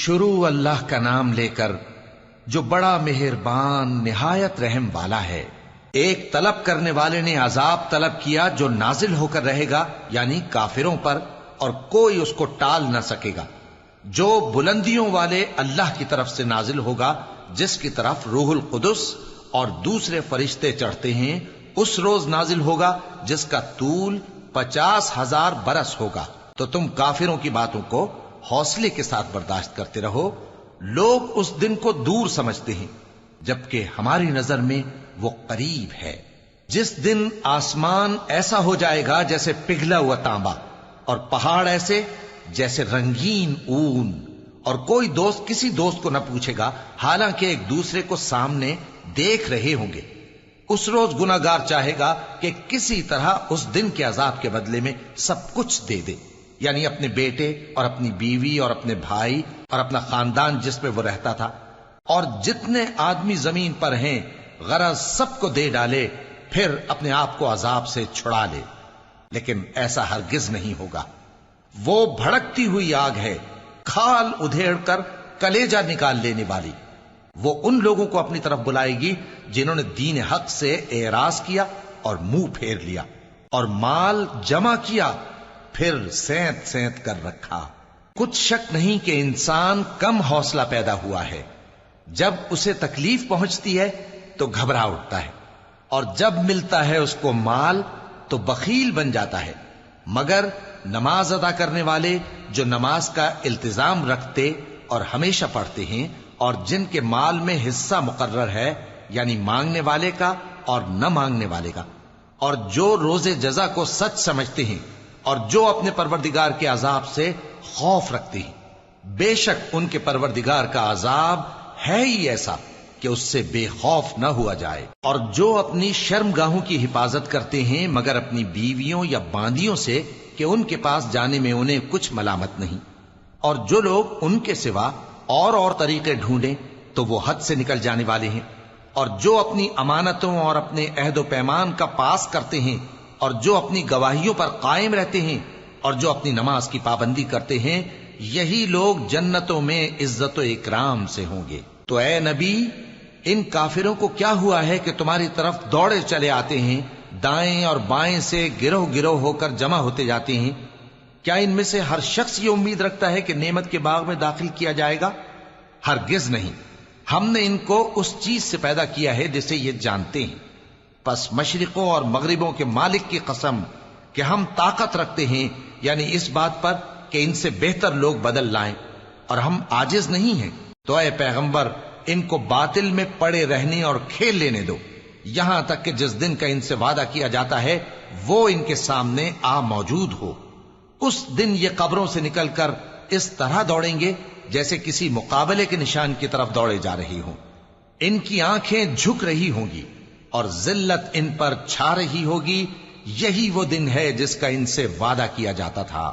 شروع اللہ کا نام لے کر جو بڑا مہربان نہایت رحم والا ہے۔ ایک طلب کرنے والے نے عذاب طلب کیا جو نازل ہو کر رہے گا، یعنی کافروں پر، اور کوئی اس کو ٹال نہ سکے گا، جو بلندیوں والے اللہ کی طرف سے نازل ہوگا، جس کی طرف روح القدس اور دوسرے فرشتے چڑھتے ہیں، اس روز نازل ہوگا جس کا طول 50,000 برس ہوگا۔ تو تم کافروں کی باتوں کو حوصلے کے ساتھ برداشت کرتے رہو۔ لوگ اس دن کو دور سمجھتے ہیں، جبکہ ہماری نظر میں وہ قریب ہے۔ جس دن آسمان ایسا ہو جائے گا جیسے پگھلا ہوا تانبا، اور پہاڑ ایسے جیسے رنگین اون، اور کوئی دوست کسی دوست کو نہ پوچھے گا، حالانکہ ایک دوسرے کو سامنے دیکھ رہے ہوں گے۔ اس روز گناہگار چاہے گا کہ کسی طرح اس دن کے عذاب کے بدلے میں سب کچھ دے دے، یعنی اپنے بیٹے اور اپنی بیوی اور اپنے بھائی اور اپنا خاندان جس میں وہ رہتا تھا، اور جتنے آدمی زمین پر ہیں، غرض سب کو دے ڈالے، پھر اپنے آپ کو عذاب سے چھڑا لے۔ لیکن ایسا ہرگز نہیں ہوگا۔ وہ بھڑکتی ہوئی آگ ہے، کھال ادھیڑ کر کلیجہ نکال لینے والی۔ وہ ان لوگوں کو اپنی طرف بلائے گی جنہوں نے دین حق سے اعراض کیا اور منہ پھیر لیا، اور مال جمع کیا پھر سینت سینت کر رکھا۔ کچھ شک نہیں کہ انسان کم حوصلہ پیدا ہوا ہے۔ جب اسے تکلیف پہنچتی ہے تو گھبرا اٹھتا ہے، اور جب ملتا ہے اس کو مال تو بخیل بن جاتا ہے۔ مگر نماز ادا کرنے والے جو نماز کا التزام رکھتے اور ہمیشہ پڑھتے ہیں، اور جن کے مال میں حصہ مقرر ہے، یعنی مانگنے والے کا اور نہ مانگنے والے کا، اور جو روز جزا کو سچ سمجھتے ہیں، اور جو اپنے پروردگار کے عذاب سے خوف رکھتے ہیں، بے شک ان کے پروردگار کا عذاب ہے ہی ایسا کہ اس سے بے خوف نہ ہوا جائے۔ اور جو اپنی شرمگاہوں کی حفاظت کرتے ہیں مگر اپنی بیویوں یا باندیوں سے کہ ان کے پاس جانے میں انہیں کچھ ملامت نہیں، اور جو لوگ ان کے سوا اور طریقے ڈھونڈیں تو وہ حد سے نکل جانے والے ہیں، اور جو اپنی امانتوں اور اپنے عہد و پیمان کا پاس کرتے ہیں، اور جو اپنی گواہیوں پر قائم رہتے ہیں، اور جو اپنی نماز کی پابندی کرتے ہیں، یہی لوگ جنتوں میں عزت و اکرام سے ہوں گے۔ تو اے نبی، ان کافروں کو کیا ہوا ہے کہ تمہاری طرف دوڑے چلے آتے ہیں، دائیں اور بائیں سے گروہ گروہ ہو کر جمع ہوتے جاتے ہیں؟ کیا ان میں سے ہر شخص یہ امید رکھتا ہے کہ نعمت کے باغ میں داخل کیا جائے گا؟ ہرگز نہیں۔ ہم نے ان کو اس چیز سے پیدا کیا ہے جسے یہ جانتے ہیں۔ پس مشرقوں اور مغربوں کے مالک کی قسم کہ ہم طاقت رکھتے ہیں، یعنی اس بات پر کہ ان سے بہتر لوگ بدل لائیں، اور ہم عاجز نہیں ہیں۔ تو اے پیغمبر، ان کو باطل میں پڑے رہنے اور کھیل لینے دو، یہاں تک کہ جس دن کا ان سے وعدہ کیا جاتا ہے وہ ان کے سامنے آ موجود ہو۔ اس دن یہ قبروں سے نکل کر اس طرح دوڑیں گے جیسے کسی مقابلے کے نشان کی طرف دوڑے جا رہی ہوں۔ ان کی آنکھیں جھک رہی ہوں گی اور ذلت ان پر چھا رہی ہوگی۔ یہی وہ دن ہے جس کا ان سے وعدہ کیا جاتا تھا۔